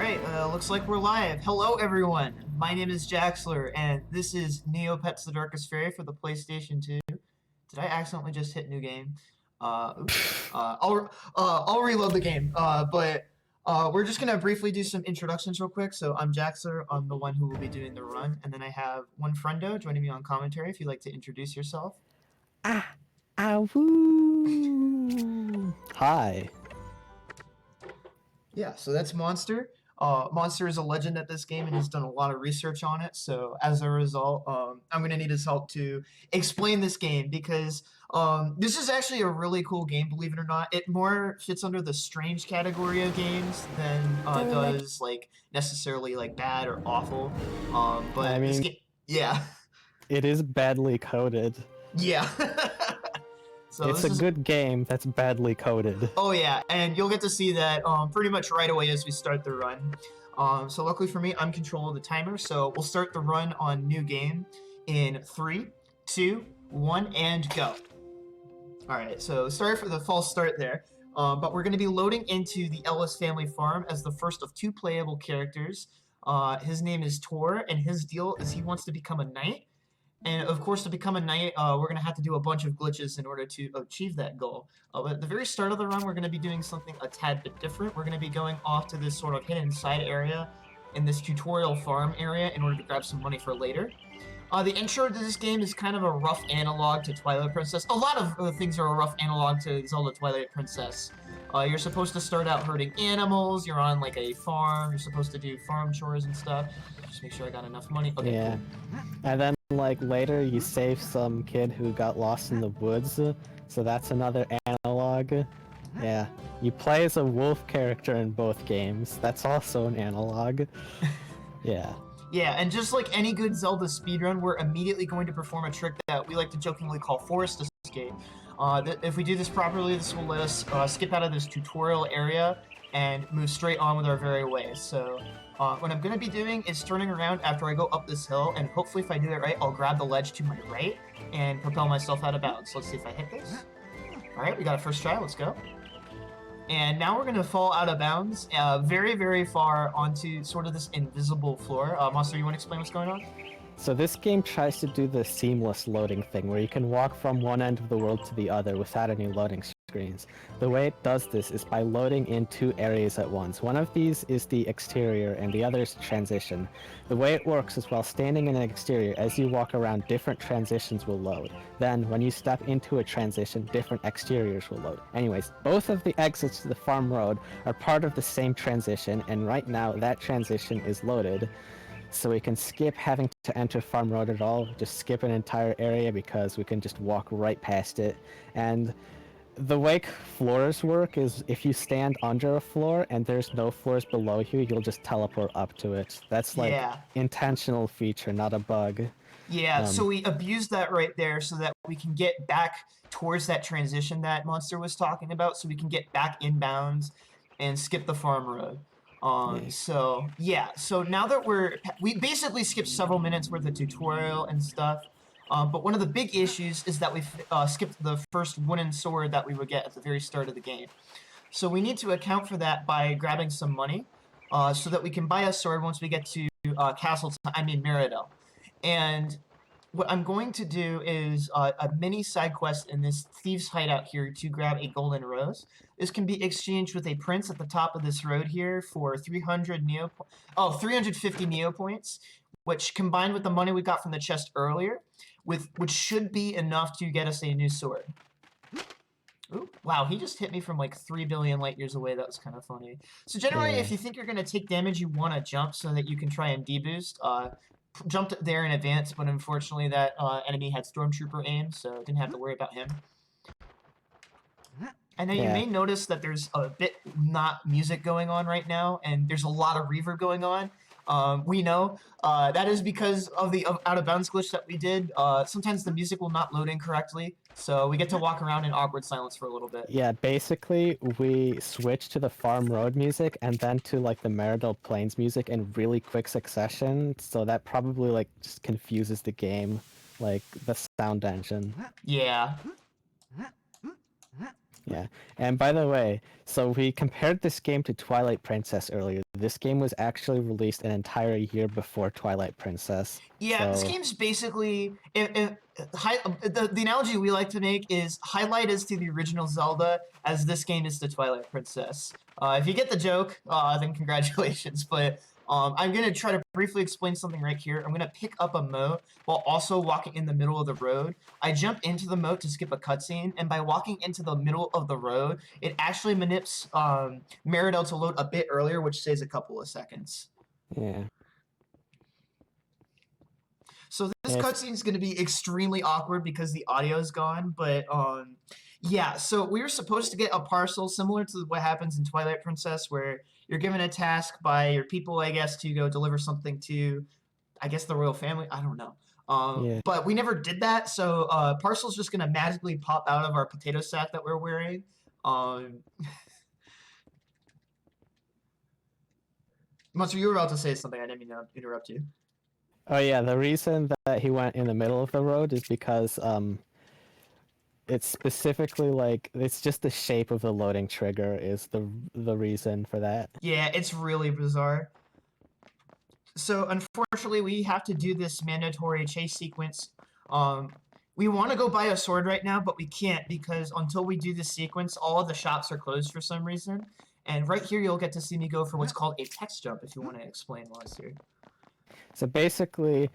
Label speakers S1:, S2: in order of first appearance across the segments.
S1: Alright, looks like we're live. Hello, everyone. My name is Jaxler, and this is Neopets the Darkest Faerie for the PlayStation 2. Did I accidentally just hit new game? Oops. I'll reload the game, but we're just gonna briefly do some introductions real quick. So I'm Jaxler, I'm the one who will be doing the run, and then I have one friendo joining me on commentary if you'd like to introduce yourself.
S2: Woo! Hi.
S1: Yeah, so that's Monster. Monster is a legend at this game and he's done a lot of research on it. So as a result, I'm gonna need his help to explain this game because this is actually a really cool game. Believe it or not, it more fits under the strange category of games than does like necessarily like bad or awful. But
S2: I
S1: this
S2: mean,
S1: game, yeah,
S2: it is badly coded.
S1: yeah. So
S2: It's
S1: this
S2: a
S1: is
S2: good game that's badly coded.
S1: Oh yeah, and you'll get to see that pretty much right away as we start the run. So luckily for me, I'm control of the timer, so we'll start the run on new game in 3, 2, 1, and go. All right, so sorry for the false start there, but we're going to be loading into the Ellis family farm as the first of 2 playable characters. His name is Tor, and his deal is he wants to become a knight. And of course, to become a knight, we're going to have to do a bunch of glitches in order to achieve that goal. But at the very start of the run, we're going to be doing something a tad bit different. We're going to be going off to this sort of hidden side area in this tutorial farm area in order to grab some money for later. The intro to this game is kind of a rough analog to Twilight Princess. A lot of things are a rough analog to Zelda Twilight Princess. You're supposed to start out herding animals, you're on like a farm, you're supposed to do farm chores and stuff. Just make sure I got enough money. Okay,
S2: Yeah.
S1: cool.
S2: And then, like, later you save some kid who got lost in the woods, so that's another analog. Yeah. You play as a wolf character in both games. That's also an analog. Yeah.
S1: Yeah, and just like any good Zelda speedrun, we're immediately going to perform a trick that we like to jokingly call Forest Escape. If we do this properly, this will let us skip out of this tutorial area and move straight on with our very way. So what I'm going to be doing is turning around after I go up this hill, and hopefully if I do it right, I'll grab the ledge to my right and propel myself out of bounds. Let's see if I hit this. Alright, we got a first try, let's go. And now we're going to fall out of bounds very, very far onto sort of this invisible floor. Monster, you want to explain what's going on?
S2: So this game tries to do the seamless loading thing, where you can walk from one end of the world to the other without any loading screens. The way it does this is by loading in 2 areas at once. One of these is the exterior, and the other is transition. The way it works is while standing in an exterior, as you walk around, different transitions will load. Then, when you step into a transition, different exteriors will load. Anyways, both of the exits to the farm road are part of the same transition, and right now that transition is loaded. So we can skip having to enter farm road at all, just skip an entire area because we can just walk right past it. And the way floors work is if you stand under a floor and there's no floors below you, you'll just teleport up to it. That's like intentional feature, not a bug.
S1: Yeah, so we abuse that right there so that we can get back towards that transition that Monster was talking about, so we can get back inbounds and skip the farm road. So now that we basically skipped several minutes worth of tutorial and stuff, but one of the big issues is that we skipped the first wooden sword that we would get at the very start of the game. So we need to account for that by grabbing some money, so that we can buy a sword once we get to Meridell. And what I'm going to do is a mini side quest in this thieves hideout here to grab a golden rose. This can be exchanged with a prince at the top of this road here for 350 Neo points, which combined with the money we got from the chest earlier, which should be enough to get us a new sword. Ooh, wow, he just hit me from like 3 billion light years away. That was kind of funny. So generally, if you think you're going to take damage, you want to jump so that you can try and deboost. Jumped there in advance, but unfortunately that enemy had Stormtrooper aim, so didn't have to worry about him. And then you may notice that there's a bit not music going on right now, and there's a lot of reverb going on. We know that is because of the out-of-bounds glitch that we did. Sometimes the music will not load in correctly, so we get to walk around in awkward silence for a little bit.
S2: Yeah, basically we switch to the farm road music and then to like the Meridell Plains music in really quick succession, so that probably like just confuses the game, like the sound engine.
S1: Yeah.
S2: Yeah, and by the way, so we compared this game to Twilight Princess earlier. This game was actually released an entire year before Twilight Princess.
S1: Yeah, this
S2: So
S1: game's basically the analogy we like to make is highlight is to the original Zelda as this game is to Twilight Princess. If you get the joke, then congratulations. But I'm gonna try to briefly explain something right here. I'm gonna pick up a moat while also walking in the middle of the road. I jump into the moat to skip a cutscene, and by walking into the middle of the road, it actually manips Meridel to load a bit earlier, which saves a couple of seconds.
S2: yeah.
S1: So this
S2: Yes.
S1: cutscene is going to be extremely awkward because the audio is gone, but yeah. So we were supposed to get a parcel similar to what happens in Twilight Princess, where you're given a task by your people, I guess, to go deliver something to, I guess, the royal family. I don't know.
S2: Yeah.
S1: But we never did that, so parcel's just going to magically pop out of our potato sack that we're wearing. Munster, you were about to say something. I didn't mean to interrupt you.
S2: Oh yeah, the reason that he went in the middle of the road is because it's specifically like it's just the shape of the loading trigger is the reason for that.
S1: Yeah, it's really bizarre. So unfortunately, we have to do this mandatory chase sequence. We want to go buy a sword right now, but we can't because until we do this sequence, all of the shops are closed for some reason. And right here, you'll get to see me go for what's called a text jump if you want to explain what's here.
S2: So basically,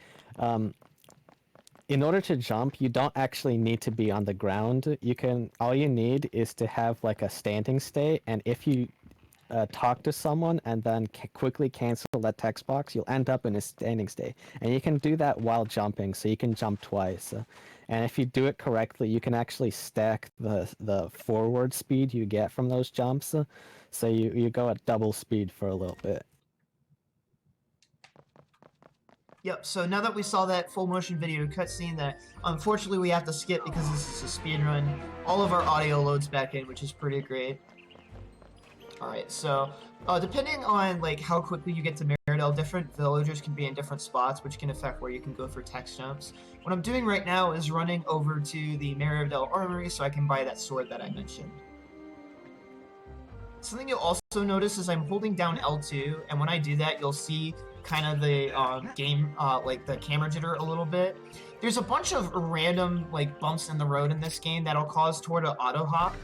S2: in order to jump, you don't actually need to be on the ground. All you need is to have like a standing state, and if you talk to someone and then quickly cancel that text box, you'll end up in a standing state. And you can do that while jumping, so you can jump twice. And if you do it correctly, you can actually stack the forward speed you get from those jumps. So you go at double speed for a little bit.
S1: Yep, so now that we saw that full motion video cutscene that unfortunately we have to skip because this is a speed run, all of our audio loads back in, which is pretty great. Alright, so depending on like how quickly you get to Meridel, different villagers can be in different spots, which can affect where you can go for text jumps. What I'm doing right now is running over to the Meridel Armory so I can buy that sword that I mentioned. Something you'll also notice is I'm holding down L2, and when I do that, you'll see kind of the game, like the camera jitter a little bit. There's a bunch of random like bumps in the road in this game that'll cause Tor to auto hop,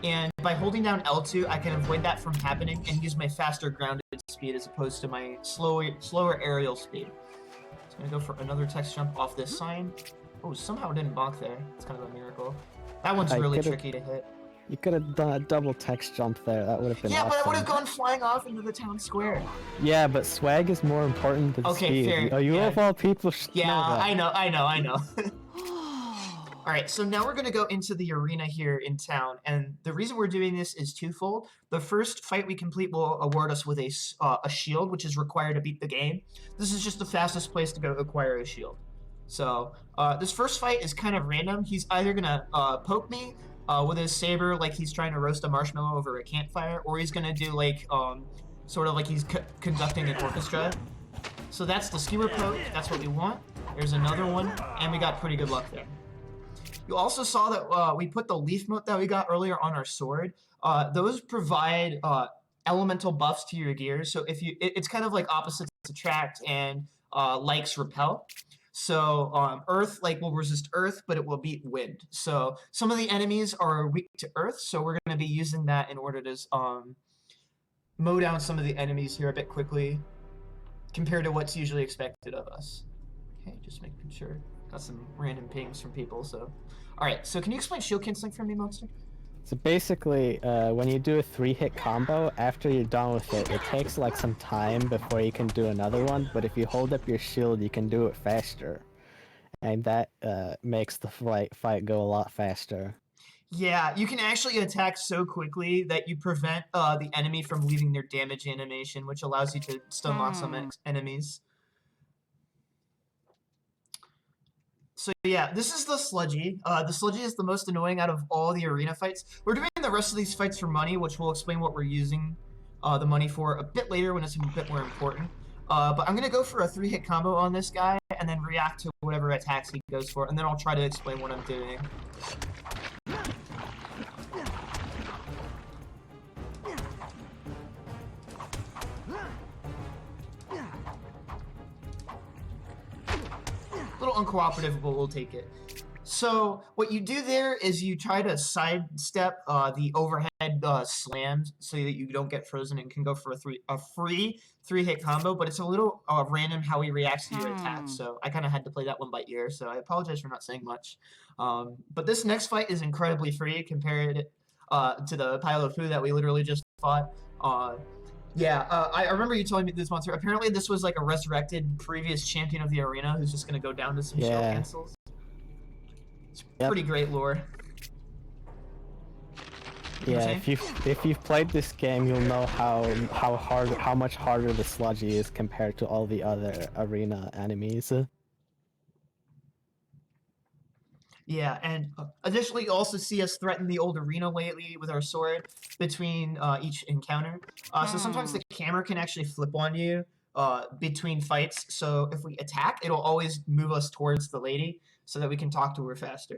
S1: and by holding down L2, I can avoid that from happening and use my faster grounded speed as opposed to my slower aerial speed. So I'm gonna go for another text jump off this sign. Oh, somehow it didn't bonk there. It's kind of a miracle. That one's really tricky to hit.
S2: You could have done a double text jump there. That would have been awesome.
S1: But I would have gone flying off into the town square.
S2: Yeah, but swag is more important than speed.
S1: Fair.
S2: Oh, you of all people should know that.
S1: I know. Alright, so now we're going to go into the arena here in town, and the reason we're doing this is twofold. The first fight we complete will award us with a shield, which is required to beat the game. This is just the fastest place to go acquire a shield. So, this first fight is kind of random. He's either going to poke me with his saber like he's trying to roast a marshmallow over a campfire, or he's gonna do like sort of like he's conducting an orchestra. So that's the skewer poke, that's what we want. There's another one, and we got pretty good luck there. You also saw that we put the leaf mote that we got earlier on our sword. Those provide elemental buffs to your gear, so if it's kind of like opposites attract and likes repel. So earth will resist earth, but it will beat wind. So some of the enemies are weak to earth, so we're going to be using that in order to mow down some of the enemies here a bit quickly compared to what's usually expected of us. Okay, just making sure. Got some random pings from people, so. Alright, so can you explain shield canceling for me, Monster?
S2: So basically, when you do a 3-hit combo, after you're done with it, it takes like some time before you can do another one, but if you hold up your shield, you can do it faster. And that makes the fight go a lot faster.
S1: Yeah, you can actually attack so quickly that you prevent the enemy from leaving their damage animation, which allows you to stun lock some enemies. So yeah, this is the Sludgy. The Sludgy is the most annoying out of all the arena fights. We're doing the rest of these fights for money, which we'll explain what we're using the money for a bit later when it's a bit more important. But I'm going to go for a 3-hit combo on this guy and then react to whatever attacks he goes for, and then I'll try to explain what I'm doing. uncooperative, but we'll take it. So what you do there is you try to sidestep the overhead slams so that you don't get frozen and can go for a free 3-hit combo, but it's a little random how he reacts to your attacks. So I kind of had to play that one by ear, so I apologize for not saying much. But this next fight is incredibly free compared to the pile of food that we literally just fought. I remember you telling me this monster. Apparently this was like a resurrected previous champion of the arena who's just going to go down to some shell cancels. Pretty great lore.
S2: Yeah, if you've played this game, you'll know how much harder the sludgy is compared to all the other arena enemies.
S1: Yeah, and additionally, you also see us threaten the old arena lately with our sword between each encounter. So sometimes the camera can actually flip on you between fights. So if we attack, it'll always move us towards the lady so that we can talk to her faster.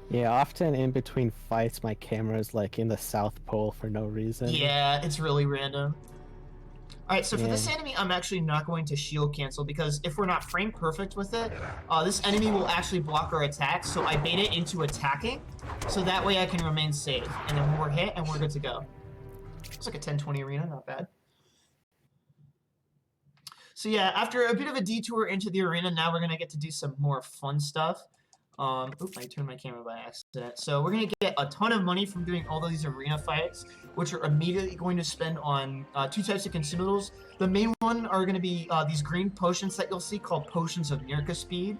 S2: Yeah, often in between fights, my camera is like in the South Pole for no reason.
S1: Yeah, it's really random. Alright, so for this enemy, I'm actually not going to shield cancel because if we're not frame perfect with it, this enemy will actually block our attacks. So I bait it into attacking, so that way I can remain safe. And then when we're hit, and we're good to go. It's like a 10-20 arena, not bad. So yeah, after a bit of a detour into the arena, now we're going to get to do some more fun stuff. Oops, I turned my camera by accident. So we're going to get a ton of money from doing all of these arena fights, which are immediately going to spend on 2 types of consumables. The main one are going to be these green potions that you'll see called Potions of Nirka Speed.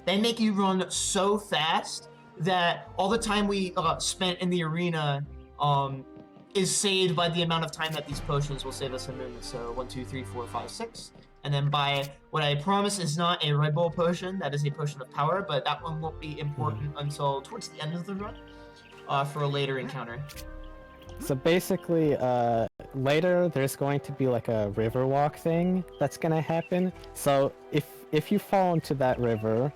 S1: They make you run so fast that all the time we spent in the arena is saved by the amount of time that these potions will save us in movement. So 1, 2, 3, 4, 5, 6. And then by what I promise is not a Red Bull potion, that is a potion of power, but that one won't be important until towards the end of the run for a later encounter.
S2: So basically, later there's going to be like a river walk thing that's gonna happen. So if you fall into that river,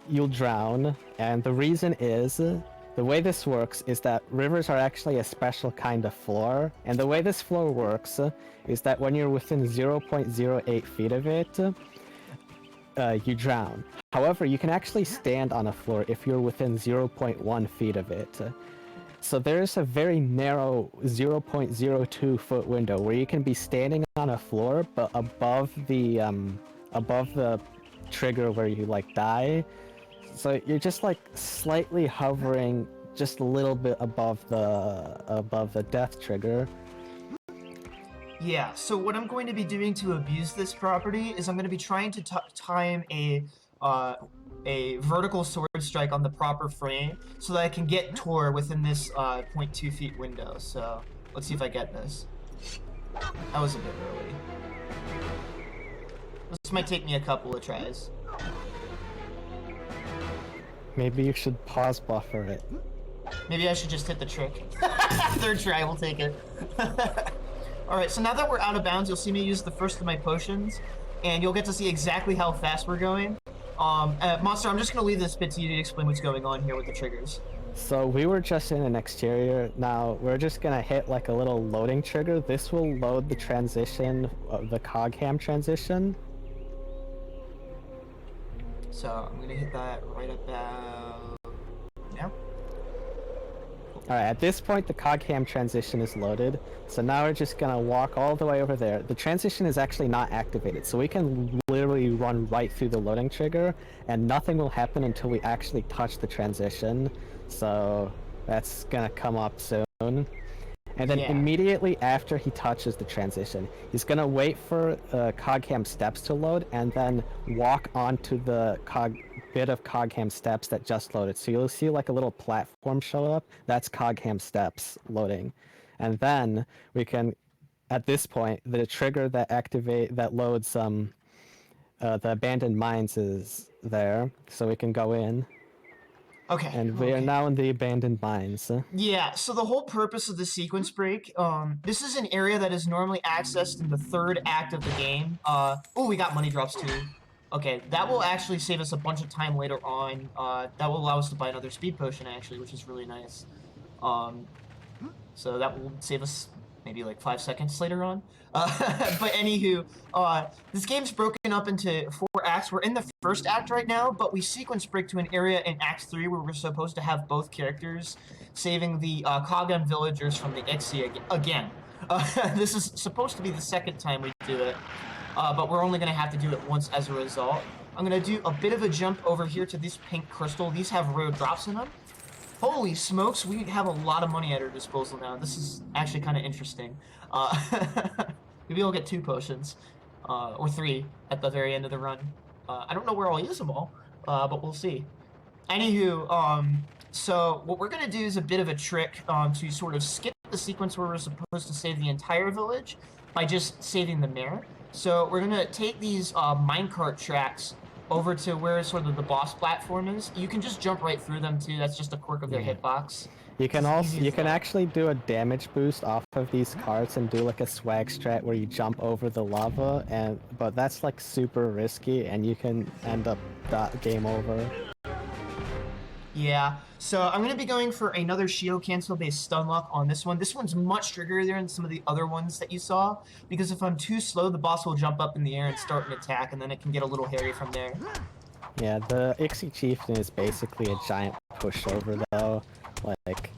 S2: you'll drown, and the reason is the way this works is that rivers are actually a special kind of floor, and the way this floor works is that when you're within 0.08 feet of it, you drown. However, you can actually stand on a floor if you're within 0.1 feet of it. So there's a very narrow 0.02 foot window where you can be standing on a floor, but above the trigger where you like die. So you're just like slightly hovering just a little bit above the death trigger.
S1: Yeah, so what I'm going to be doing to abuse this property is I'm going to be trying to time a vertical sword strike on the proper frame so that I can get Tor within this 0.2 feet window. So let's see if I get this. That was a bit early. This might take me a couple of tries.
S2: Maybe you should pause buffer it.
S1: Maybe I should just hit the trick. Third try, we'll take it. Alright, so now that we're out of bounds, you'll see me use the first of my potions, and you'll get to see exactly how fast we're going. Monster, I'm just going to leave this bit to you to explain what's going on here with the triggers.
S2: So we were just in an exterior. Now we're just going to hit like a little loading trigger. This will load the transition, the cog ham transition.
S1: So I'm going to hit that right about now.
S2: Alright, at this point the cog ham transition is loaded, so now we're just gonna walk all the way over there. The transition is actually not activated, so we can literally run right through the loading trigger, and nothing will happen until we actually touch the transition, so that's gonna come up soon. And then immediately after he touches the transition, he's gonna wait for cog ham steps to load, and then walk onto the bit of cog ham steps that just loaded. So you'll see like a little platform show up. That's cog ham steps loading, and then we can, at this point, the trigger that loads the abandoned mines is there, so we can go in.
S1: Okay.
S2: And we are now in the abandoned mines.
S1: Yeah, so the whole purpose of the sequence break, this is an area that is normally accessed in the 3rd act of the game. Oh, we got money drops too. Okay, that will actually save us a bunch of time later on. That will allow us to buy another speed potion actually, which is really nice. So that will save us maybe like 5 seconds later on. But anywho, this game's broken up into 4 acts. We're in the first act right now, but we sequence break to an area in Act 3 where we're supposed to have both characters saving the Kagan villagers from the Ixie again. This is supposed to be the second time we do it, but we're only going to have to do it once as a result. I'm going to do a bit of a jump over here to this pink crystal. These have rare drops in them. Holy smokes, we have a lot of money at our disposal now. This is actually kind of interesting. Maybe I'll get 2 potions, or 3 at the very end of the run. I don't know where I'll use them all, but we'll see. Anywho, so what we're going to do is a bit of a trick to sort of skip the sequence where we're supposed to save the entire village by just saving the mayor. So we're going to take these minecart tracks over to where sort of the boss platform is. You can just jump right through them too. That's just a quirk of their hitbox.
S2: You can actually do a damage boost off of these carts and do like a swag strat where you jump over the lava, but that's like super risky and you can end up game over.
S1: Yeah, so I'm going to be going for another shield cancel based stun lock on this one. This one's much trickier than some of the other ones that you saw, because if I'm too slow, the boss will jump up in the air and start an attack, and then it can get a little hairy from there.
S2: Yeah, the Ixie Chieftain is basically a giant pushover though. Like,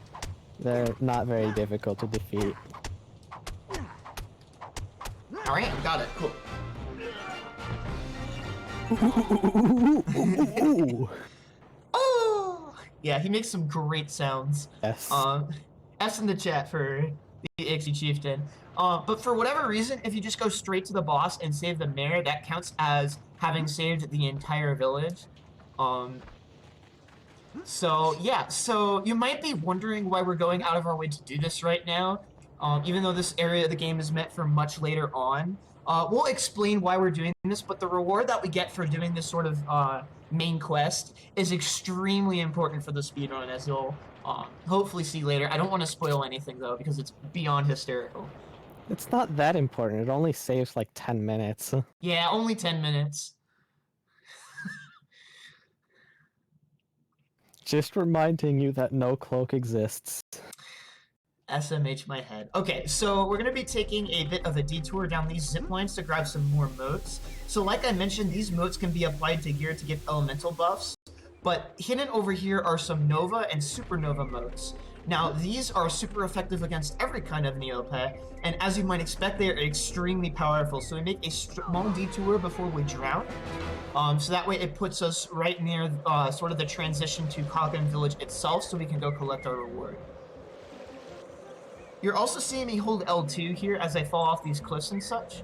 S2: they're not very difficult to defeat.
S1: Alright, got it, cool. Oh! Yeah, he makes some great sounds.
S2: Yes.
S1: S in the chat for the Ixie Chieftain. But for whatever reason, if you just go straight to the boss and save the mayor, that counts as having saved the entire village. So yeah, so you might be wondering why we're going out of our way to do this right now, even though this area of the game is meant for much later on. We'll explain why we're doing this, but the reward that we get for doing this sort of main quest is extremely important for the speedrun, as you'll hopefully see later. I don't want to spoil anything though, because it's beyond hysterical.
S2: It's not that important, it only saves like 10 minutes.
S1: Yeah, only 10 minutes.
S2: Just reminding you that no cloak exists.
S1: SMH my head. Okay, so we're going to be taking a bit of a detour down these zip lines to grab some more motes. So like I mentioned, these motes can be applied to gear to give elemental buffs, but hidden over here are some Nova and Supernova motes. Now, these are super effective against every kind of Neopet, and as you might expect, they are extremely powerful. So we make a small detour before we drown. So that way it puts us right near sort of the transition to Kagan Village itself, so we can go collect our reward. You're also seeing me hold L2 here as I fall off these cliffs and such.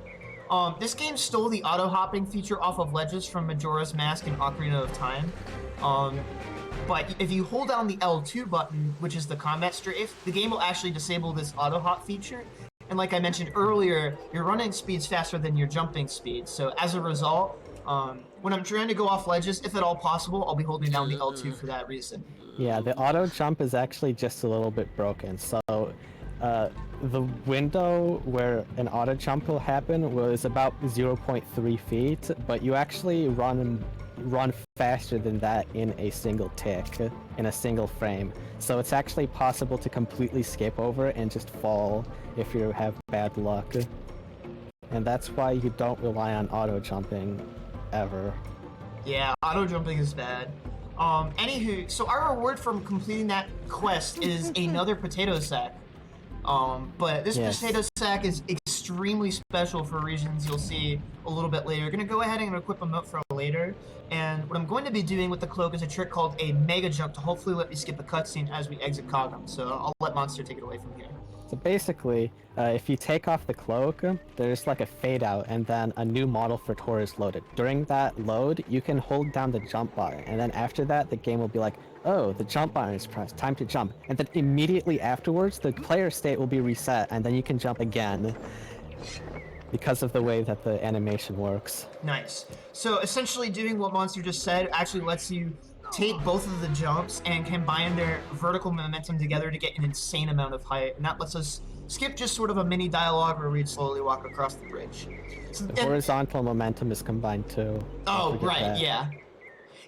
S1: This game stole the auto-hopping feature off of ledges from Majora's Mask and Ocarina of Time. But if you hold down the L2 button, which is the combat strafe, the game will actually disable this auto-hop feature. And like I mentioned earlier, your running speed's faster than your jumping speed. So as a result, when I'm trying to go off ledges, if at all possible, I'll be holding down the L2 for that reason.
S2: Yeah, the auto jump is actually just a little bit broken. So the window where an auto jump will happen was about 0.3 feet, but you actually run faster than that in a single tick, in a single frame. So it's actually possible to completely skip over and just fall if you have bad luck. And that's why you don't rely on auto jumping ever.
S1: Yeah, auto jumping is bad. Anywho, so our reward from completing that quest is another potato sack. But this potato sack is extremely special for reasons you'll see a little bit later. We're going to go ahead and equip a mote for later. And what I'm going to be doing with the cloak is a trick called a mega jump to hopefully let me skip a cutscene as we exit Kagam. So I'll let Monster take it away from here.
S2: So basically, if you take off the cloak, there's like a fade out and then a new model for Tor is loaded. During that load, you can hold down the jump button, and then after that, the game will be like, oh, the jump button is pressed, time to jump. And then immediately afterwards, the player state will be reset, and then you can jump again because of the way that the animation works.
S1: Nice. So essentially doing what Monster just said actually lets you take both of the jumps and combine their vertical momentum together to get an insane amount of height, and that lets us skip just sort of a mini dialogue where we'd slowly walk across the bridge. So,
S2: the horizontal momentum is combined too.
S1: Oh, right, yeah.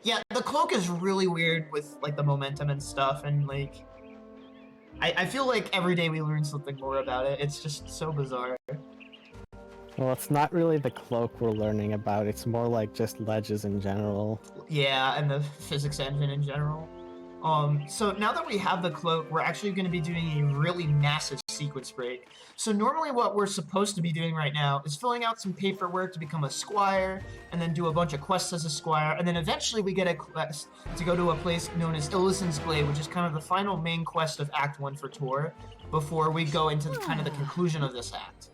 S1: Yeah, the cloak is really weird with like the momentum and stuff, and like I feel like every day we learn something more about it. It's just so bizarre.
S2: Well, it's not really the cloak we're learning about. It's more like just ledges in general.
S1: Yeah, and the physics engine in general. So now that we have the cloak, we're actually going to be doing a really massive sequence break. So normally what we're supposed to be doing right now is filling out some paperwork to become a squire, and then do a bunch of quests as a squire, and then eventually we get a quest to go to a place known as Illison's Glade, which is kind of the final main quest of Act 1 for Tor, before we go into kind of the conclusion of this act.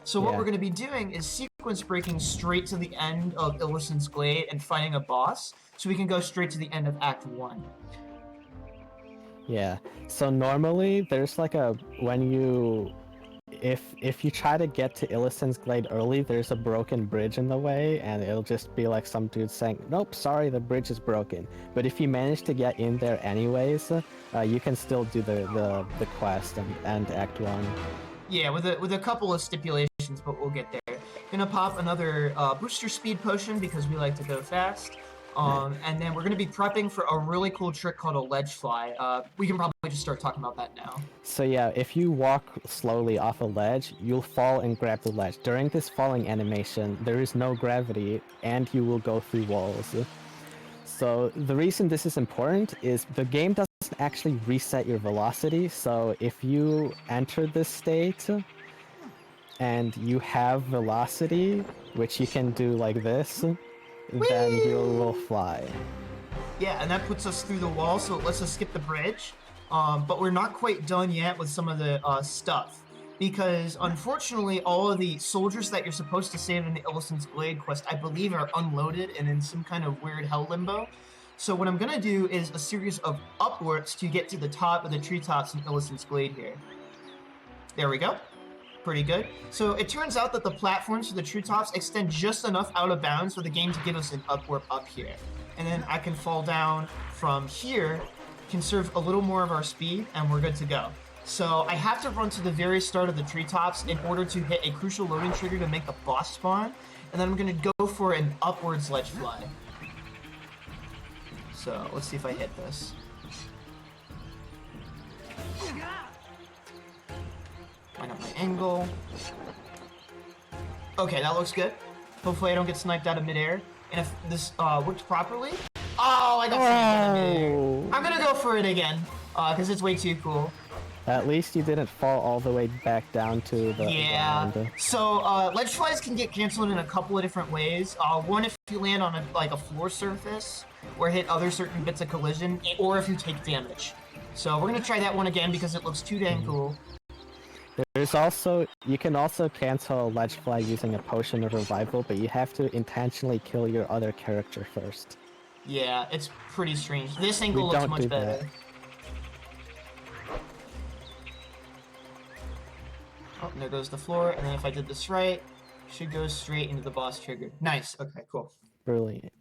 S1: So what we're going to be doing is sequence breaking straight to the end of Illison's Glade and fighting a boss, so we can go straight to the end of Act 1.
S2: Yeah. So normally there's like a if you try to get to Illison's Glade early, there's a broken bridge in the way, and it'll just be like some dude saying, "Nope, sorry, the bridge is broken." But if you manage to get in there anyways, you can still do the quest and Act 1.
S1: Yeah, with a couple of stipulations, but we'll get there. Gonna pop another booster speed potion because we like to go fast. And then we're going to be prepping for a really cool trick called a ledge fly. We can probably just start talking about that now.
S2: So yeah, if you walk slowly off a ledge, you'll fall and grab the ledge. During this falling animation, there is no gravity, and you will go through walls. So the reason this is important is the game doesn't actually reset your velocity, so if you enter this state and you have velocity, which you can do like this, then you will fly.
S1: Yeah, and that puts us through the wall, so it lets us skip the bridge. But we're not quite done yet with some of the stuff, because unfortunately all of the soldiers that you're supposed to save in the Illison's Glade quest, I believe, are unloaded and in some kind of weird hell limbo. So what I'm going to do is a series of upwards to get to the top of the treetops in Illison's Glade here. There we go. Pretty good. So it turns out that the platforms for the treetops extend just enough out of bounds for the game to give us an upwarp up here. And then I can fall down from here, conserve a little more of our speed, and we're good to go. So I have to run to the very start of the treetops in order to hit a crucial loading trigger to make the boss spawn, and then I'm going to go for an upwards ledge fly. So let's see if I hit this. Line up my angle. Okay, that looks good. Hopefully I don't get sniped out of midair. And if this worked properly... Oh, I got sniped out of midair. I'm gonna go for it again, because it's way too cool.
S2: At least you didn't fall all the way back down to the ground.
S1: So ledge flies can get canceled in a couple of different ways. One, if you land on a floor surface, or hit other certain bits of collision, or if you take damage. So we're gonna try that one again because it looks too dang cool.
S2: There's also, you can also cancel a ledge fly using a potion of revival, but you have to intentionally kill your other character first.
S1: Yeah, it's pretty strange. This angle looks much better.
S2: That.
S1: Oh, and there goes the floor, and then if I did this right, should go straight into the boss trigger. Nice, okay, cool.
S2: Brilliant.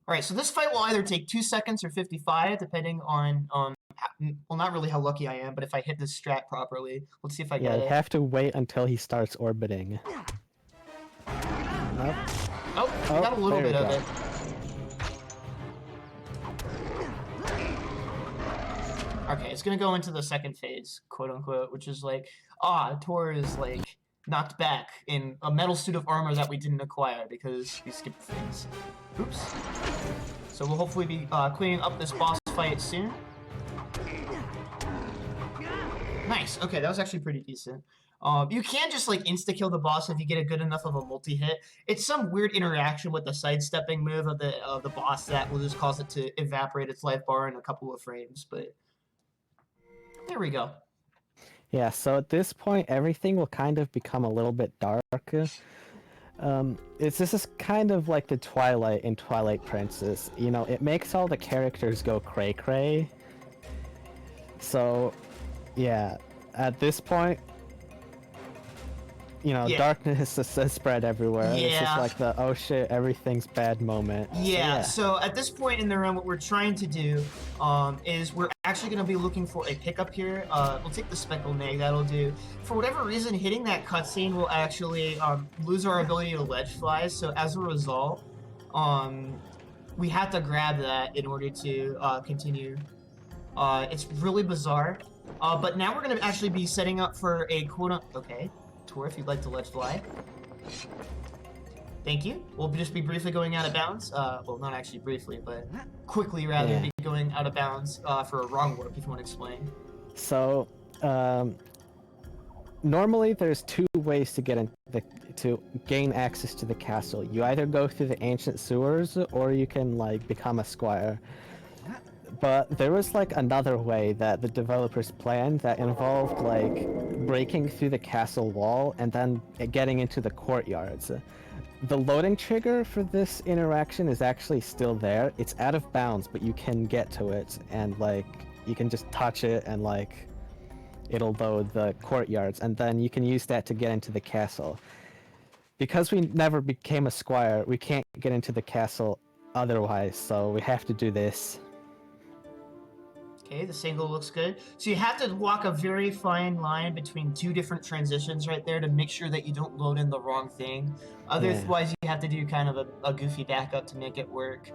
S1: Alright, so this fight will either take 2 seconds or 55, depending on, well, not really how lucky I am, but if I hit this strat properly. Let's see if I get it.
S2: Yeah, you have to wait until he starts orbiting. Nope.
S1: Oh, I got a little bit of it. Okay, it's gonna go into the second phase, quote unquote, which is like, Tor is like knocked back in a metal suit of armor that we didn't acquire because we skipped things. Oops. So we'll hopefully be cleaning up this boss fight soon. Nice. Okay, that was actually pretty decent. You can just like insta-kill the boss if you get a good enough of a multi-hit. It's some weird interaction with the sidestepping move of the boss that will just cause it to evaporate its life bar in a couple of frames, but there we go.
S2: Yeah, so at this point, everything will kind of become a little bit dark. This is kind of like the Twilight in Twilight Princess. You know, it makes all the characters go cray-cray. So, yeah, at this point, you know, darkness is spread everywhere.
S1: Yeah.
S2: It's just like the, oh shit, everything's bad moment.
S1: Yeah, so at this point in the run, what we're trying to do is we're actually going to be looking for a pickup here. We'll take the Speckle Neg, that'll do. For whatever reason, hitting that cutscene will actually lose our ability to ledge fly, so as a result, we have to grab that in order to continue. It's really bizarre, But now we're going to actually be setting up for a okay, tour if you'd like to let's fly. Thank you. We'll just be briefly going out of bounds. Well, not actually briefly, but quickly rather be going out of bounds for a wrong warp, if you want to explain.
S2: So, normally there's two ways to get to gain access to the castle. You either go through the ancient sewers, or you can like become a squire. But there was like another way that the developers planned that involved like breaking through the castle wall and then getting into the courtyards. The loading trigger for this interaction is actually still there. It's out of bounds, but you can get to it, and like you can just touch it and like it'll load the courtyards, and then you can use that to get into the castle. Because we never became a squire, we can't get into the castle otherwise, so we have to do this.
S1: Okay, the single looks good. So you have to walk a very fine line between two different transitions right there to make sure that you don't load in the wrong thing. Otherwise, you have to do kind of a goofy backup to make it work.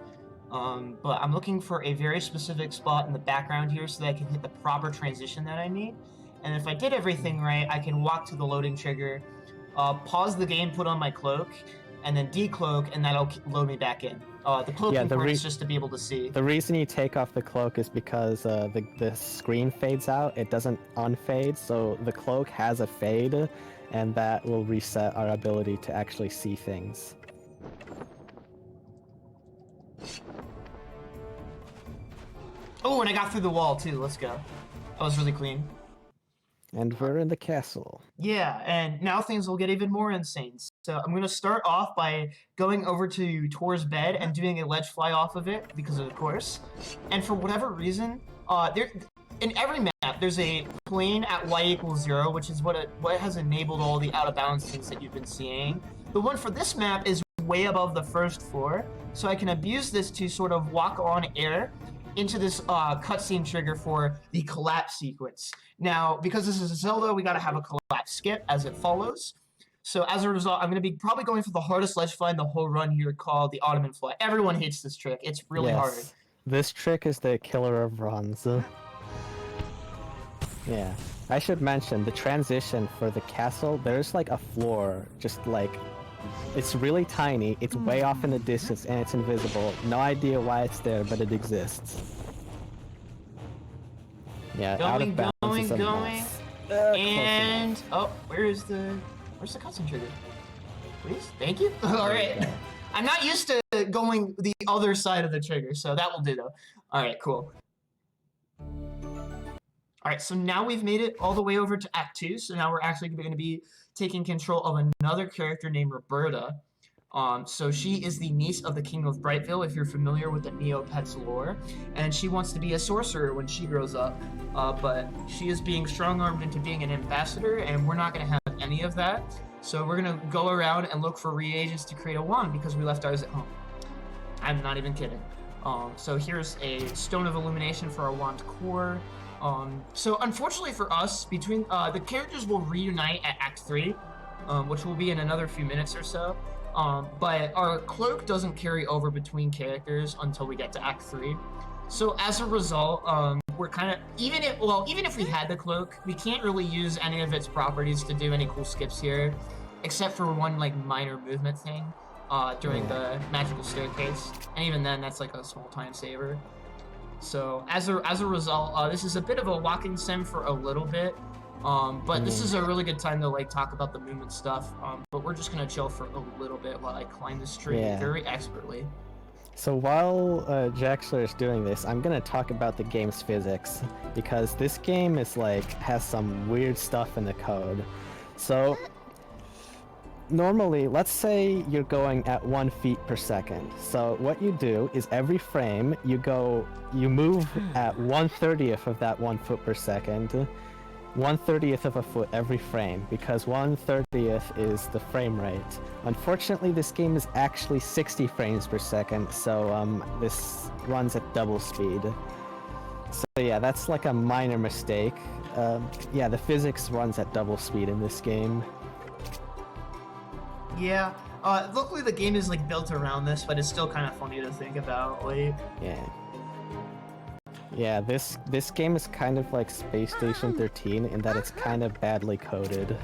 S1: But I'm looking for a very specific spot in the background here so that I can hit the proper transition that I need. And if I did everything right, I can walk to the loading trigger, pause the game, put on my cloak, and then decloak, and that'll load me back in. The cloaking part is just to be able to see.
S2: The reason you take off the cloak is because the screen fades out. It doesn't unfade, so the cloak has a fade, and that will reset our ability to actually see things.
S1: Oh, and I got through the wall too. Let's go. That was really clean.
S2: And we're in the castle.
S1: Yeah, and now things will get even more insane. So I'm going to start off by going over to Tor's bed and doing a ledge fly off of it, because of course. And for whatever reason, in every map, there's a plane at y=0, which is what has enabled all the out-of-bounds things that you've been seeing. The one for this map is way above the first floor, so I can abuse this to sort of walk on air into this cutscene trigger for the collapse sequence. Now, because this is a Zelda, we gotta have a collapse skip as it follows. So as a result, I'm gonna be probably going for the hardest ledge fly in the whole run here, called the Ottoman fly. Everyone hates this trick. It's really hard.
S2: This trick is the killer of runs. Yeah. I should mention, the transition for the castle, there's like a floor, just like, it's really tiny, it's way off in the distance, and it's invisible. No idea why it's there, but it exists. Yeah, out of bounds is a mess.
S1: And oh, where's the cutscene trigger? Please, thank you. All right,
S2: Yeah.
S1: I'm not used to going the other side of the trigger, so that will do though. All right, cool. All right, so now we've made it all the way over to Act 2, so now we're actually going to be taking control of another character named Roberta. So she is the niece of the King of Brightville, if you're familiar with the Neopets lore, and she wants to be a sorcerer when she grows up, but she is being strong-armed into being an ambassador, and we're not going to have any of that. So we're going to go around and look for reagents to create a wand, because we left ours at home. I'm not even kidding. So here's a Stone of Illumination for our wand core. So unfortunately for us, between the characters will reunite at Act 3, which will be in another few minutes or so. But our cloak doesn't carry over between characters until we get to Act 3. So as a result, we're kind of even if we had the cloak, we can't really use any of its properties to do any cool skips here, except for one like minor movement thing during the magical staircase, and even then that's like a small time saver. So as a result, this is a bit of a walking sim for a little bit, but this is a really good time to like talk about the movement stuff. But we're just gonna chill for a little bit while I climb this tree very expertly.
S2: So while Jaxler is doing this, I'm gonna talk about the game's physics, because this game is like has some weird stuff in the code. So normally, let's say you're going at 1 feet per second. So what you do is every frame you move at 1/30th of that 1 foot per second, 1/30th of a foot every frame, because 1/30th is the frame rate. Unfortunately, this game is actually 60 frames per second, so this runs at double speed. So yeah, that's like a minor mistake. Yeah, the physics runs at double speed in this game.
S1: Yeah. Luckily the game is like built around this, but it's still kind of funny to think about. Like,
S2: Yeah. Yeah, this game is kind of like Space Station 13 in that it's kind of badly coded.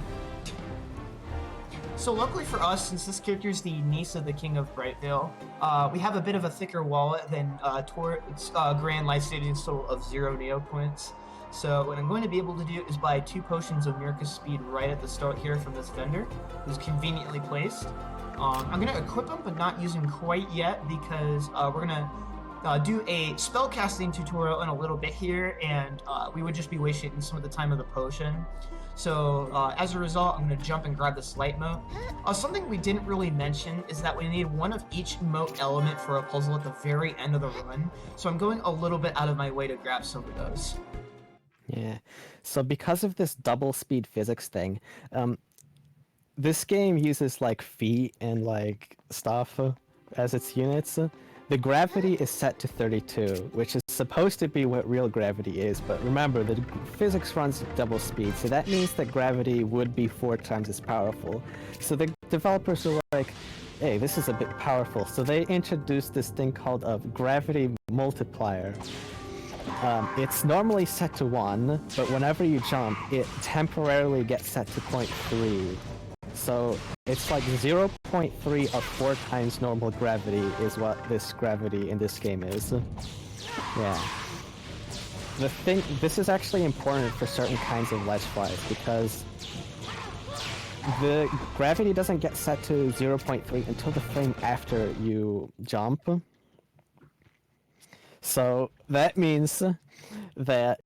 S1: So luckily for us, since this character is the niece of the King of Brightvale, we have a bit of a thicker wallet than Grand Life Savings total of 0 Neo points. So what I'm going to be able to do is buy 2 potions of Miracle Speed right at the start here from this vendor, who's conveniently placed. I'm going to equip them, but not use them quite yet because we're going to do a spellcasting tutorial in a little bit here, and we would just be wasting some of the time of the potion. So as a result, I'm going to jump and grab this light mote. Something we didn't really mention is that we need one of each mote element for a puzzle at the very end of the run. So I'm going a little bit out of my way to grab some of those.
S2: Yeah, so because of this double speed physics thing, this game uses like feet and like stuff as its units. The gravity is set to 32, which is supposed to be what real gravity is, but remember, the physics runs at double speed, so that means that gravity would be 4 times as powerful. So the developers are like, hey, this is a bit powerful, so they introduced this thing called a gravity multiplier. It's normally set to 1, but whenever you jump, it temporarily gets set to 0.3. So it's like 0.3 of 4 times normal gravity is what this gravity in this game is. Yeah. This is actually important for certain kinds of ledge flies because the gravity doesn't get set to 0.3 until the frame after you jump. So that means that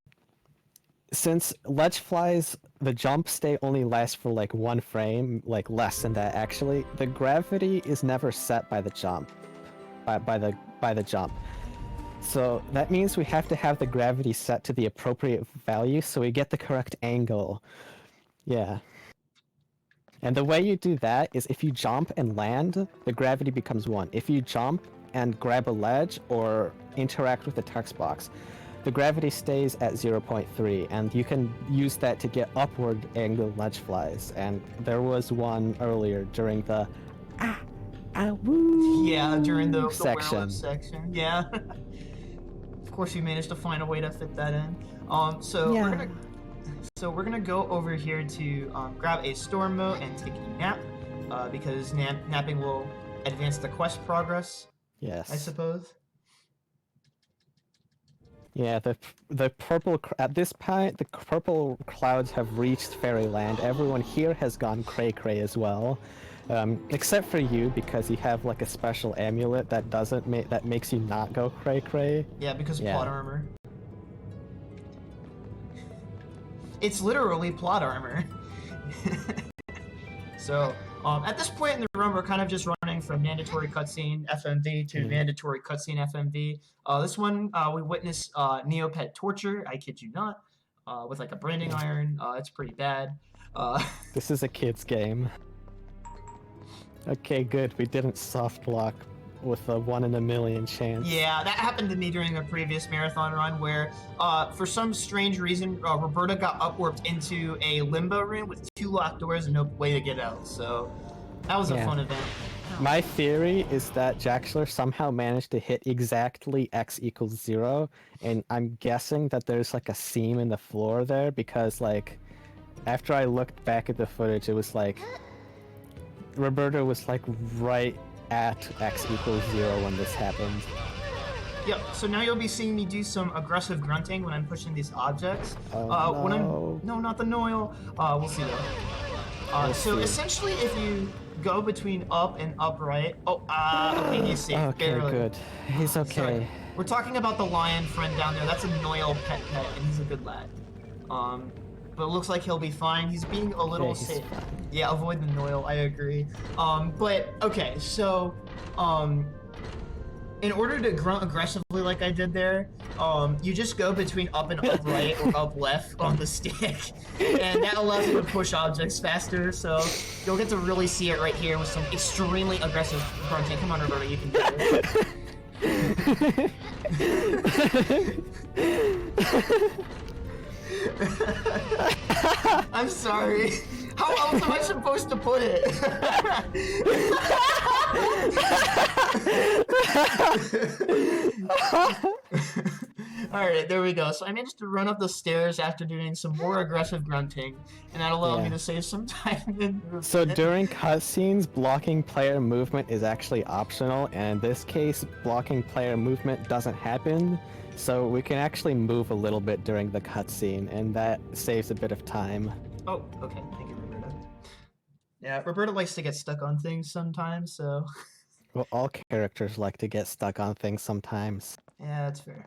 S2: since ledge flies, the jump state only lasts for like 1 frame, like less than that actually, the gravity is never set by the jump. By the jump. So that means we have to have the gravity set to the appropriate value so we get the correct angle. Yeah. And the way you do that is if you jump and land, the gravity becomes 1. If you jump and grab a ledge or interact with the text box, the gravity stays at 0.3, and you can use that to get upward angle ledge flies. And there was one earlier during the woo
S1: yeah, during the
S2: section.
S1: werewolf section. Yeah. Of course, you managed to find a way to fit that in. So
S2: Yeah.
S1: we're gonna go over here to grab a storm mote and take a nap, because napping will advance the quest progress.
S2: Yes.
S1: I suppose.
S2: Yeah, the purple at this point the purple clouds have reached Fairyland. Everyone here has gone cray as well, except for you because you have like a special amulet that that makes you not go cray.
S1: Yeah, because of plot armor. It's literally plot armor. So at this point in the run, we're kind of just running from mandatory cutscene FMV to mandatory cutscene FMV. This one, we witness Neopet torture, I kid you not, with like a branding iron. It's pretty bad.
S2: This is a kid's game. Okay, good. We didn't soft lock with a 1 in a million chance.
S1: Yeah, that happened to me during a previous marathon run where, for some strange reason, Roberta got upwarped into a limbo room with 2 locked doors and no way to get out. So that was a fun event.
S2: My theory is that Jaxler somehow managed to hit exactly x equals 0, and I'm guessing that there's like a seam in the floor there because like after I looked back at the footage, it was like Roberta was like right at x equals 0 when this happened.
S1: Yep, so now you'll be seeing me do some aggressive grunting when I'm pushing these objects.
S2: Oh,
S1: When
S2: no.
S1: No, not the Noil. We'll see though. So essentially, if you go between up and upright... okay, he's safe.
S2: Okay,
S1: barely.
S2: good. He's okay.
S1: Sorry. We're talking about the lion friend down there. That's a Noil pet, and he's a good lad. But it looks like he'll be fine. He's being a little safe. Yeah, avoid the Noil, I agree. But, okay, so, in order to grunt aggressively like I did there, you just go between up and up right or up left on the stick, and that allows you to push objects faster, so you'll get to really see it right here with some extremely aggressive grunting. Come on, Roberta, you can do it. I'm sorry. How else am I supposed to put it? Alright, there we go. So I managed to run up the stairs after doing some more aggressive grunting, and that allowed me to save some time in movement.
S2: So during cutscenes, blocking player movement is actually optional, and in this case, blocking player movement doesn't happen, so we can actually move a little bit during the cutscene, and that saves a bit of time.
S1: Oh, okay. Thank you, Roberta. Yeah, Roberta likes to get stuck on things sometimes, so...
S2: Well, all characters like to get stuck on things sometimes.
S1: Yeah, that's fair.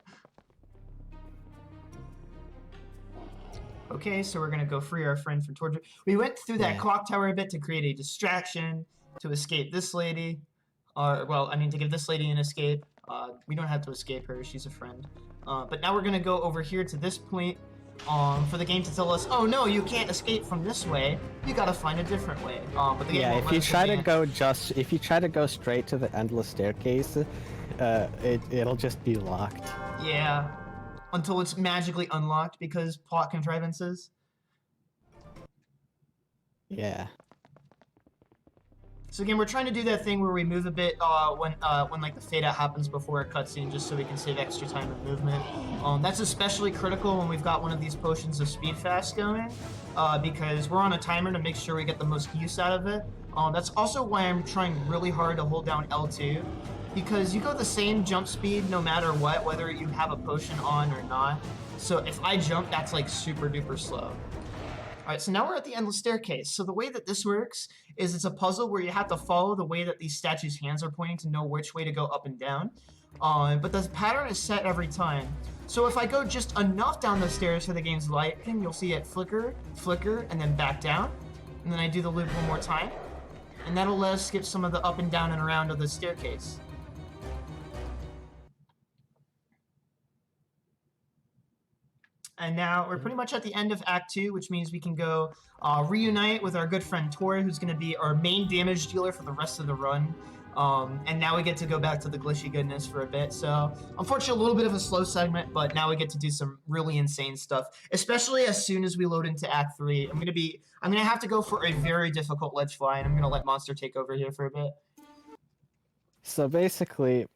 S1: Okay, so we're gonna go free our friend from torture. We went through that clock tower a bit to create a distraction, to escape this lady. Well, I mean, to give this lady an escape. We don't have to escape her, she's a friend. But now we're gonna go over here to this point for the game to tell us, oh no, you can't escape from this way. You gotta find a different way. But the game won't
S2: if
S1: let
S2: you
S1: us
S2: try to
S1: advance.
S2: if you try to go straight to the endless staircase, it'll just be locked.
S1: Yeah. Until it's magically unlocked because plot contrivances.
S2: Yeah.
S1: So again, we're trying to do that thing where we move a bit when like the fade out happens before a cutscene, just so we can save extra time in movement. That's especially critical when we've got one of these potions of speed fast going, because we're on a timer to make sure we get the most use out of it. That's also why I'm trying really hard to hold down L2, because you go the same jump speed no matter what, whether you have a potion on or not. So if I jump, that's like super duper slow. Alright, so now we're at the endless staircase. So the way that this works is it's a puzzle where you have to follow the way that these statues' hands are pointing to know which way to go up and down. But the pattern is set every time. So if I go just enough down the stairs for the game's lighting, you'll see it flicker, flicker, and then back down. And then I do the loop one more time. And that'll let us skip some of the up and down and around of the staircase. And now we're pretty much at the end of Act 2, which means we can go reunite with our good friend Tori, who's going to be our main damage dealer for the rest of the run. And now we get to go back to the glitchy goodness for a bit. So, unfortunately, a little bit of a slow segment, but now we get to do some really insane stuff, especially as soon as we load into Act 3. I'm gonna have to go for a very difficult ledge fly, and I'm gonna let Monster take over here for a bit.
S2: So basically,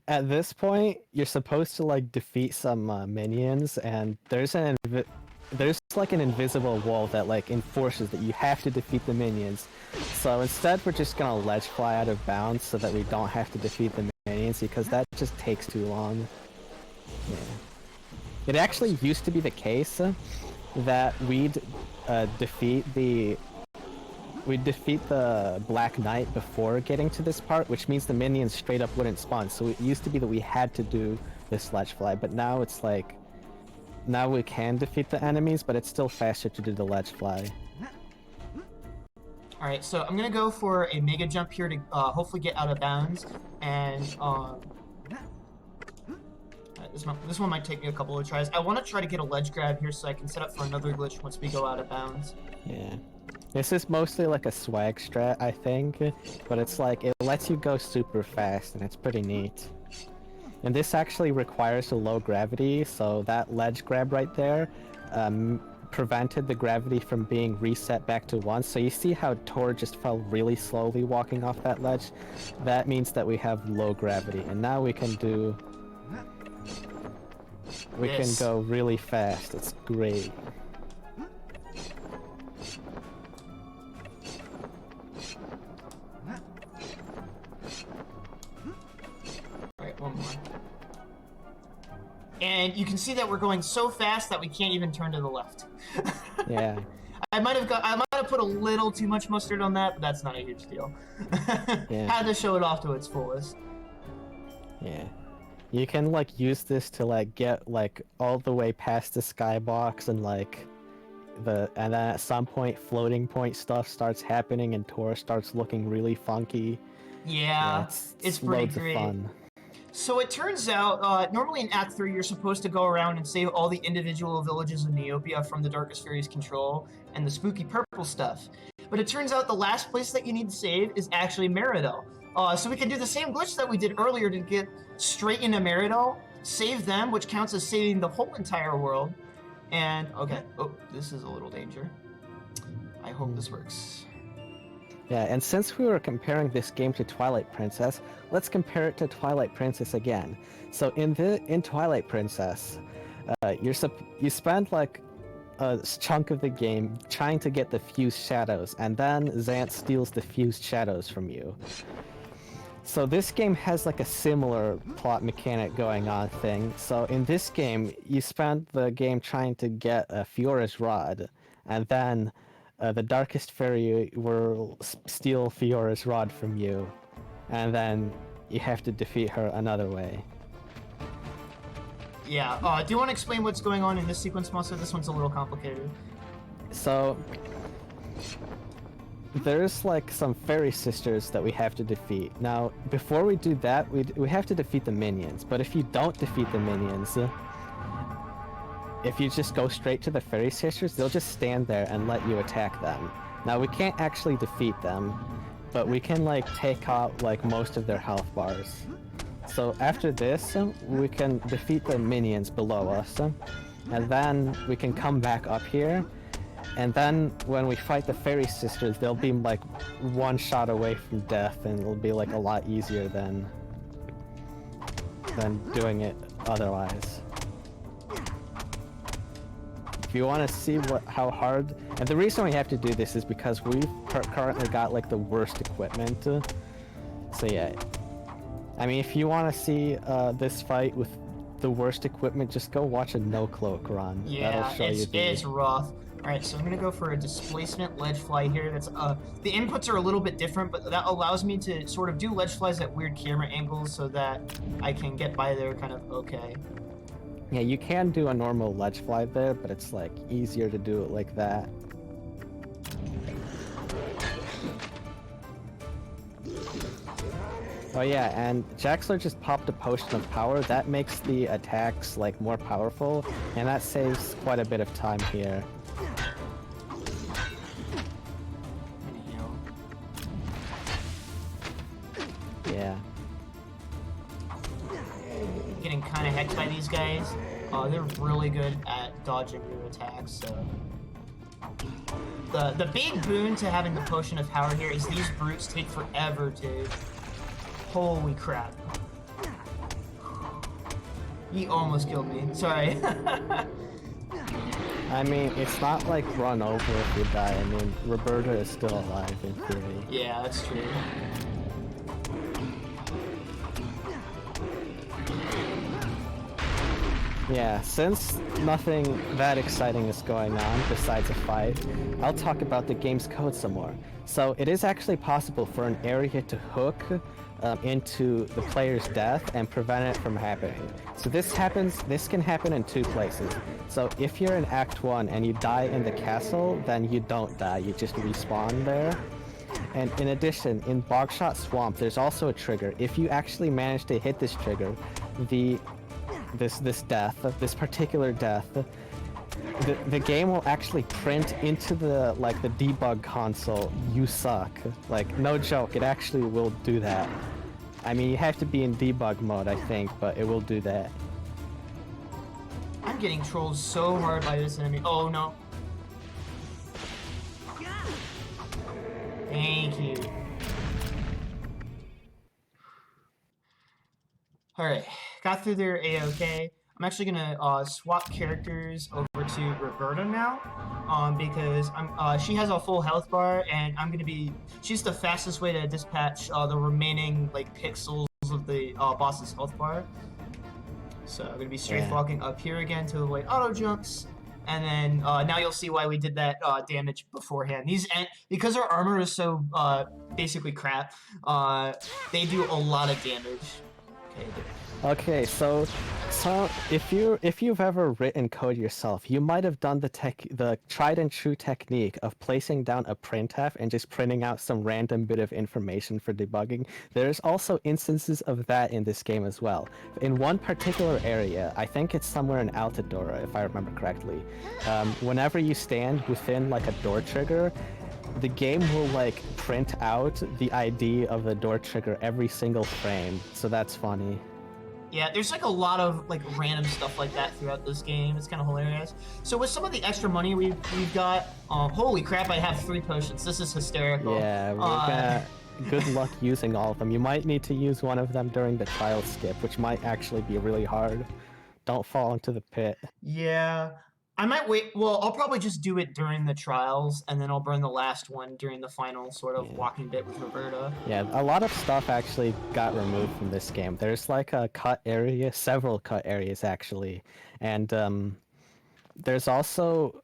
S2: at this point, you're supposed to like defeat some minions, and there's like an invisible wall that like enforces that you have to defeat the minions. So instead, we're just gonna ledge fly out of bounds so that we don't have to defeat the minions, because that just takes too long. Yeah. It actually used to be the case that we'd defeat the Black Knight before getting to this part, which means the minions straight up wouldn't spawn. So it used to be that we had to do this ledge fly, but now it's like, now we can defeat the enemies, but it's still faster to do the ledge fly.
S1: Alright, so I'm gonna go for a mega jump here to hopefully get out of bounds, and this one might take me a couple of tries. I want to try to get a ledge grab here so I can set up for another glitch once we go out of bounds.
S2: Yeah. This is mostly like a swag strat, I think, but it's like, it lets you go super fast, and it's pretty neat. And this actually requires a low gravity, so that ledge grab right there prevented the gravity from being reset back to 1. So you see how Tor just fell really slowly walking off that ledge? That means that we have low gravity, and now we can do... We can go really fast. It's great.
S1: Alright, one more. And you can see that we're going so fast that we can't even turn to the left.
S2: Yeah.
S1: I might have put a little too much mustard on that, but that's not a huge deal.
S2: Yeah.
S1: Had to show it off to its fullest.
S2: Yeah. You can like use this to like get like all the way past the skybox, and like and then at some point floating point stuff starts happening and Tor starts looking really funky.
S1: Yeah, it's pretty
S2: loads
S1: great.
S2: Of fun.
S1: So it turns out, normally in Act 3, you're supposed to go around and save all the individual villages of Neopia from the Darkest Faerie's control and the spooky purple stuff. But it turns out the last place that you need to save is actually Meridel. So we can do the same glitch that we did earlier to get straight into Meridel, save them, which counts as saving the whole entire world. And, okay, oh, this is a little danger. I hope this works.
S2: Yeah, and since we were comparing this game to Twilight Princess, let's compare it to Twilight Princess again. So in Twilight Princess, you spend like a chunk of the game trying to get the fused shadows, and then Xant steals the fused shadows from you. So this game has like a similar plot mechanic going on thing. So in this game, you spend the game trying to get Fiora's rod, and then the Darkest Fairy will steal Fiora's rod from you, and then you have to defeat her another way.
S1: Yeah, do you want to explain what's going on in this sequence, Monster? This one's a little complicated.
S2: So there's like some fairy sisters that we have to defeat. Now, before we do that, we have to defeat the minions. But if you don't defeat the minions, if you just go straight to the fairy sisters, they'll just stand there and let you attack them. Now, we can't actually defeat them, but we can like take out like most of their health bars. So after this, we can defeat the minions below us, and then we can come back up here. And then when we fight the fairy sisters, they'll be like one shot away from death, and it'll be like a lot easier than doing it otherwise. If you want to see how hard, and the reason we have to do this is because we've currently got like the worst equipment. So yeah, I mean, if you want to see this fight with the worst equipment, just go watch a no cloak run.
S1: Yeah, it's rough. Alright, so I'm gonna go for a displacement ledge fly here. That's the inputs are a little bit different, but that allows me to sort of do ledge flies at weird camera angles so that I can get by there kind of okay.
S2: Yeah, you can do a normal ledge fly there, but it's like easier to do it like that. Oh yeah, and Jaxler just popped a potion of power. That makes the attacks like more powerful, and that saves quite a bit of time here. Yeah.
S1: Getting kind of hecked by these guys. They're really good at dodging your attacks, so... The big boon to having the potion of power here is these brutes take forever to... Holy crap. He almost killed me. Sorry.
S2: I mean, it's not like run over if you die. I mean, Roberta is still alive in theory.
S1: Yeah, that's true.
S2: Yeah, since nothing that exciting is going on besides a fight, I'll talk about the game's code some more. So it is actually possible for an area to hook into the player's death and prevent it from happening. So this can happen in two places. So if you're in Act 1 and you die in the castle, then you don't die, you just respawn there. And in addition, in Bogshot Swamp, there's also a trigger. If you actually manage to hit this trigger, this particular death, the game will actually print into the debug console, "You suck." Like, no joke, it actually will do that. I mean, you have to be in debug mode, I think, but it will do that.
S1: I'm getting trolled so hard by this enemy. Oh no. Thank you. Alright, got through there A-okay. I'm actually gonna swap characters over to Roberta now, because she has a full health bar, and she's the fastest way to dispatch the remaining pixels of the boss's health bar. So I'm gonna be strafe walking up here again to avoid auto jumps, and then now you'll see why we did that damage beforehand. Because our armor is so basically crap, they do a lot of damage.
S2: Okay, so if you've ever written code yourself, you might have done the tried and true technique of placing down a printf and just printing out some random bit of information for debugging. There's also instances of that in this game as well. In one particular area, I think it's somewhere in Altadora, if I remember correctly, whenever you stand within a door trigger, the game will print out the ID of the door trigger every single frame, so that's funny.
S1: Yeah, there's like a lot of like random stuff like that throughout this game. It's kind of hilarious. So with some of the extra money we've got, holy crap! I have 3 potions. This is hysterical.
S2: Yeah, we're gonna. Good luck using all of them. You might need to use one of them during the trial skip, which might actually be really hard. Don't fall into the pit.
S1: Yeah, I might wait. Well, I'll probably just do it during the trials, and then I'll burn the last one during the final sort of walking bit with Roberta.
S2: Yeah, a lot of stuff actually got removed from this game. There's like a cut area, several cut areas actually, and there's also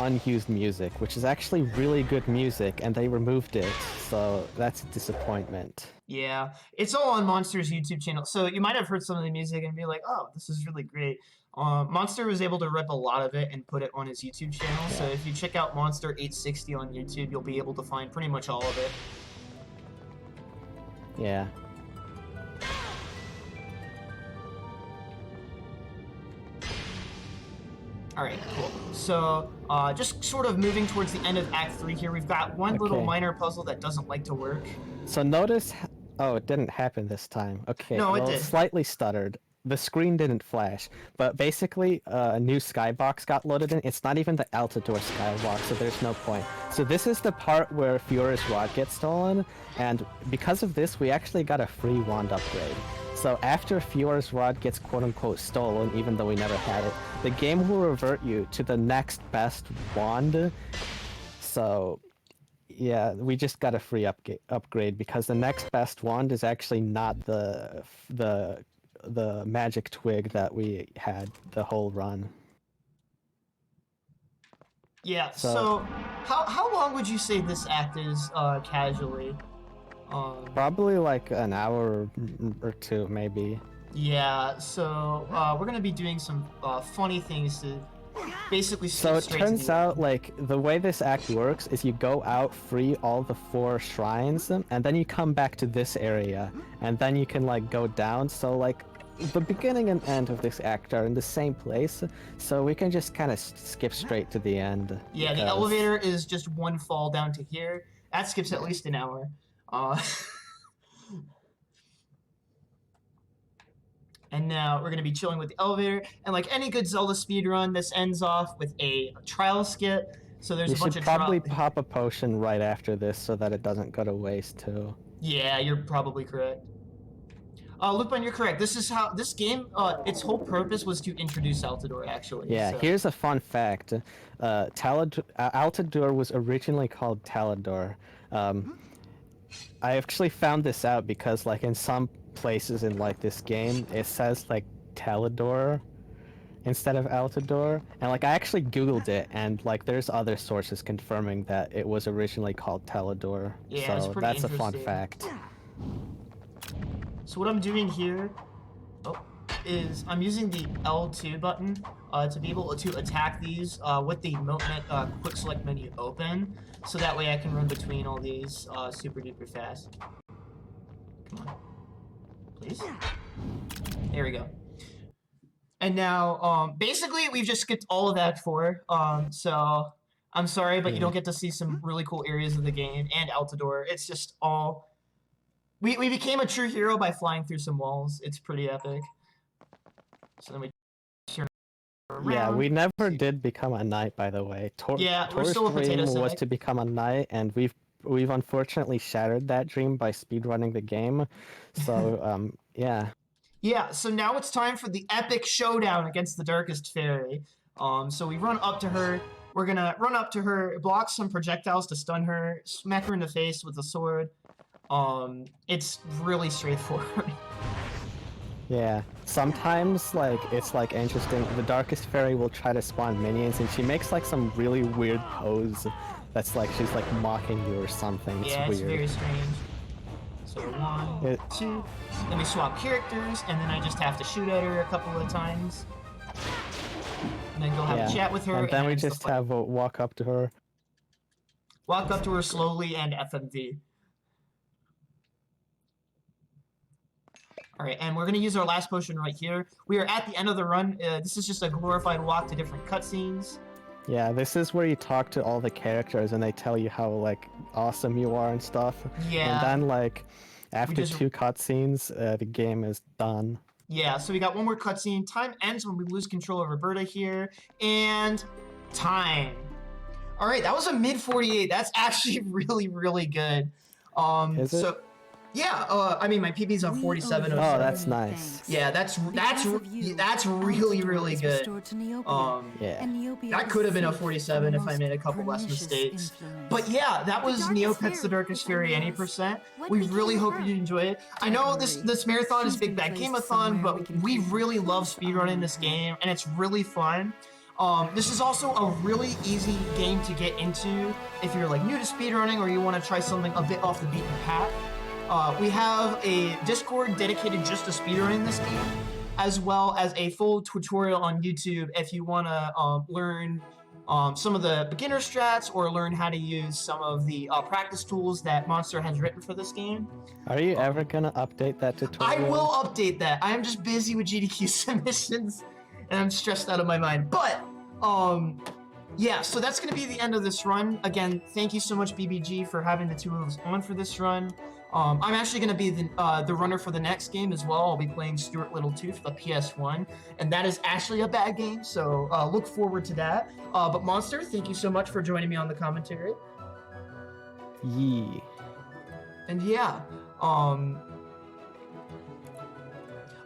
S2: unused music, which is actually really good music, and they removed it, so that's a disappointment.
S1: Yeah, it's all on Monster's YouTube channel, so you might have heard some of the music and be like, oh, this is really great. Monster was able to rip a lot of it and put it on his YouTube channel, so if you check out Monster860 on YouTube, you'll be able to find pretty much all of it.
S2: Yeah.
S1: Alright, cool. So, just sort of moving towards the end of Act 3 here, we've got one little minor puzzle that doesn't like to work.
S2: So notice... Oh, it didn't happen this time. Okay,
S1: no, it did.
S2: Slightly stuttered. The screen didn't flash, but basically a new skybox got loaded in. It's not even the Altador skybox, so there's no point. So this is the part where Fiora's rod gets stolen, and because of this, we actually got a free wand upgrade. So after Fiora's rod gets quote-unquote stolen, even though we never had it, the game will revert you to the next best wand. So yeah, we just got a free upgrade because the next best wand is actually not the magic twig that we had the whole run.
S1: Yeah, so how long would you say this act is casually?
S2: Probably like an hour or 2, maybe.
S1: Yeah, so we're gonna be doing some funny things to basically skip
S2: straight to the end. So it turns out, like, the way this act works is you go out, free all the 4 shrines, and then you come back to this area, and then you can, like, go down. So, like, the beginning and end of this act are in the same place, so we can just kind of skip straight to the end.
S1: Yeah, the elevator is just one fall down to here. That skips at least an hour. And now we're going to be chilling with the elevator. And like any good Zelda speedrun, this ends off with a trial skip. So there's a bunch of...
S2: You should probably pop a potion right after this so that it doesn't go to waste too.
S1: Yeah, you're probably correct. Lupin, you're correct. This is how this game, its whole purpose was to introduce Altador, actually.
S2: Yeah,
S1: so.
S2: Here's a fun fact. Altador was originally called Talador. I actually found this out because, like, in some places in, like, this game, it says, like, Talador instead of Altador. And, like, I actually Googled it, and, like, there's other sources confirming that it was originally called Talador.
S1: Yeah,
S2: so that's a fun fact.
S1: So what I'm doing here is I'm using the L2 button to be able to attack these with the quick select menu open, so that way I can run between all these super duper fast. Come on. Please? There we go. And now, basically, we've just skipped all of Act 4, so I'm sorry, but you don't get to see some really cool areas of the game, and Altador. It's just all... We became a true hero by flying through some walls. It's pretty epic. So then we turn around.
S2: Yeah, we never did become a knight, by the way.
S1: We're still a potato sack.
S2: Was to become a knight, and we've unfortunately shattered that dream by speedrunning the game. So, yeah.
S1: Yeah, so now it's time for the epic showdown against the Darkest Faerie. So we run up to her. We're gonna run up to her, block some projectiles to stun her, smack her in the face with a sword. It's really straightforward.
S2: Yeah, sometimes, like, it's, like, interesting. The Darkest Faerie will try to spawn minions, and she makes, like, some really weird pose that's, like, she's, like, mocking you or something. It's weird.
S1: It's very strange. So 1, 2, then we swap characters, and then I just have to shoot at her a couple of times. And then go have a chat with her.
S2: And then we just have a walk up to her.
S1: Walk up to her slowly and FMV. Alright, and we're going to use our last potion right here. We are at the end of the run. This is just a glorified walk to different cutscenes.
S2: Yeah, this is where you talk to all the characters and they tell you how like awesome you are and stuff.
S1: Yeah.
S2: And then like after
S1: just-
S2: 2 cutscenes, the game is done.
S1: Yeah, so we got one more cutscene. Time ends when we lose control over Berta here. And time. All right, that was a mid 48. That's actually really, really good.
S2: Is it?
S1: So, yeah, I mean, my PB's on 47.
S2: Oh, that's nice.
S1: Yeah, that's really, really good.
S2: Yeah.
S1: That could have been a 47 if I made a couple less mistakes. But yeah, that was Neopets the Darkest Faerie any percent. We really hope you enjoy it. I know this marathon is Big Bad Game-a-thon, but we really love speedrunning this game, and it's really fun. This is also a really easy game to get into if you're like new to speedrunning or you want to try something a bit off the beaten path. We have a Discord dedicated just to speedrunning this game, as well as a full tutorial on YouTube if you want to learn some of the beginner strats or learn how to use some of the practice tools that Monster has written for this game.
S2: Are you ever gonna update that tutorial?
S1: I will update that. I am just busy with GDQ submissions and I'm stressed out of my mind. But yeah, so that's going to be the end of this run. Again, thank you so much, BBG, for having the two of us on for this run. I'm actually going to be the runner for the next game as well. I'll be playing Stuart Little 2 for the PS1, and that is actually a bad game, so look forward to that. But Monster, thank you so much for joining me on the commentary.
S2: Yee.
S1: And yeah,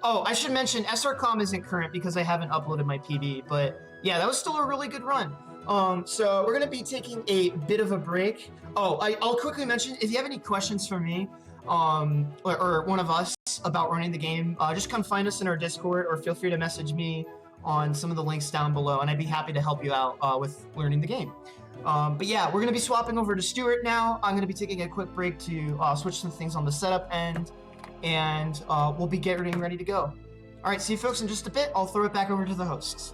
S1: oh, I should mention SRCom isn't current because I haven't uploaded my PB, but yeah, that was still a really good run. So we're gonna be taking a bit of a break. Oh, I'll quickly mention, if you have any questions for me, or one of us about running the game, just come find us in our Discord or feel free to message me on some of the links down below, and I'd be happy to help you out with learning the game. But yeah, we're gonna be swapping over to Stuart now. I'm gonna be taking a quick break to switch some things on the setup end, and we'll be getting ready to go. All right, see you folks in just a bit. I'll throw it back over to the hosts.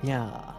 S2: Yeah.